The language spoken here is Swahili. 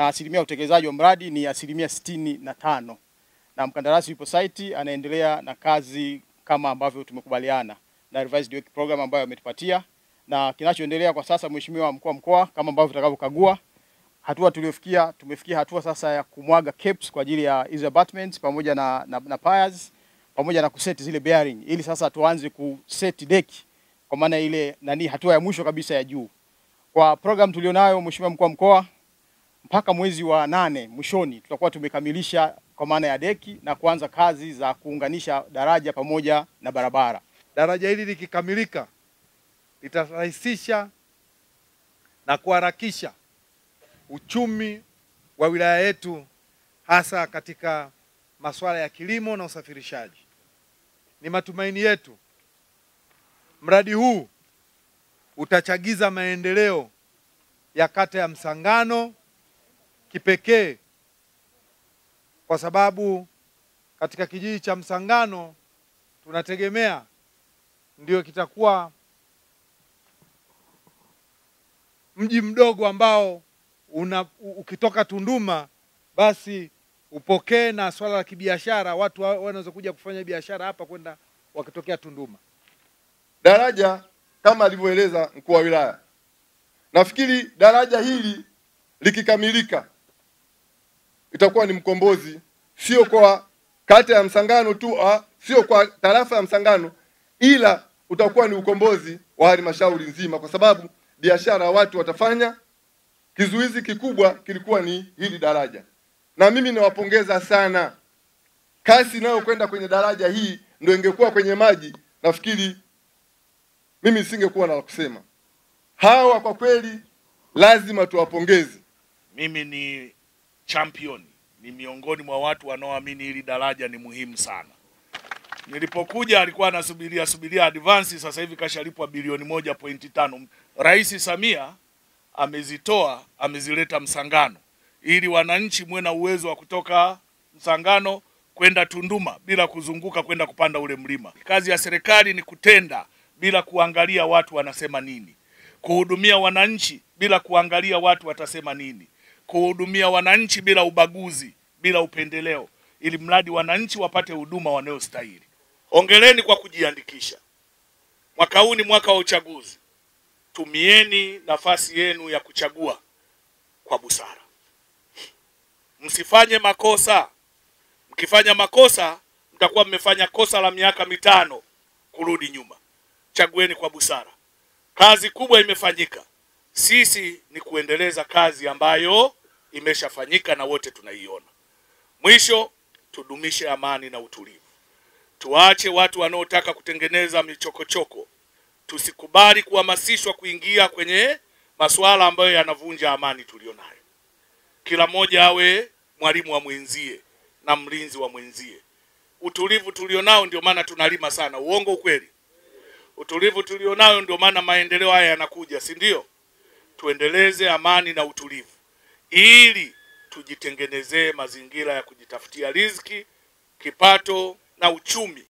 na asilimia ya utekelezaji wa mradi ni asilimia 65, na mkandarasi yupo site anaendelea na kazi kama ambavyo tumekubaliana na revised work program ambayo ametupatia, na kinachoendelea kwa sasa, Mheshimiwa Mkuu wa Mkoa, kama ambavyo tutakavyokagua hatua tuliofikia, tumefikia hatua sasa ya kumwaga caps kwa ajili ya hizo abutments pamoja na piers pamoja na kuseti zile bearing, ili sasa tuanze kuseti deki kwa maana ile hatua ya mwisho kabisa ya juu. Kwa program tulionayo, Mheshimiwa Mkuu wa Mkoa, mpaka mwezi wa 8 mwishoni tutakuwa tumekamilisha kwa maana ya deki na kuanza kazi za kuunganisha daraja pamoja na barabara. Daraja hili likikamilika litarahisisha na kuharakisha uchumi wa wilaya yetu, hasa katika masuala ya kilimo na usafirishaji. Ni matumaini yetu mradi huu utachagiza maendeleo ya kata ya Msangano kipekee, kwa sababu katika kijiji cha Msangano tunategemea ndio kitakuwa mji mdogo ambao ukitoka Tunduma basi upokee na swala la kibiashara, watu wanaweza kuja kufanya biashara hapa kwenda wakitokea Tunduma. Daraja kama alivyoeleza mkuu wa wilaya, nafikiri daraja hili likikamilika itakuwa ni mkombozi, sio kwa kata ya Msangano tu, sio kwa tarafa ya Msangano, ila utakuwa ni ukombozi wa halmashauri nzima, kwa sababu biashara watu watafanya. Kizuizi kikubwa kilikuwa ni hili daraja, na mimi nawapongeza sana. Kasi inayokwenda kwenye daraja hii ndio ingekuwa kwenye maji, nafikiri mimi singekuwa na kusema. Hawa kwa kweli lazima tuwapongeze. Mimi ni champion, ni miongoni mwa watu wanaoamini hili daraja ni muhimu sana. Nilipokuja alikuwa anasubiria advance, sasa hivi kashalipwa bilioni 1.5. Rais Samia amezitoa, amezileta Msangano ili wananchi muwe na uwezo wa kutoka Msangano kwenda Tunduma bila kuzunguka kwenda kupanda ule mlima. Kazi ya serikali ni kutenda bila kuangalia watu wanasema nini, kuhudumia wananchi bila kuangalia watu watasema nini, kuhudumia wananchi bila ubaguzi, bila upendeleo, ili mradi wananchi wapate huduma wanayostahili. Hongereni kwa kujiandikisha. Mwaka huu ni mwaka wa uchaguzi. Tumieni nafasi yenu ya kuchagua kwa busara. Msifanye makosa. Mkifanya makosa, mtakuwa mmefanya kosa la miaka 5 kurudi nyuma. Chagueni kwa busara. Kazi kubwa imefanyika. Sisi ni kuendeleza kazi ambayo imeshafanyika na wote tunaiona. Mwisho, tudumishe amani na utulivu. Tuache watu wanaotaka kutengeneza michokochoko. Tusikubali kuhamasishwa kuingia kwenye masuala ambayo yanavunja amani tulionayo. Kila mmoja awe mwalimu wa mwenzie na mlinzi wa mwenzie. Utulivu tulionao ndio maana tunalima sana. Uongo ukweli? Utulivu tulionao ndio maana maendeleo haya yanakuja, si ndio? Tuendeleze amani na utulivu ili tujitengenezee mazingira ya kujitafutia riziki, kipato na uchumi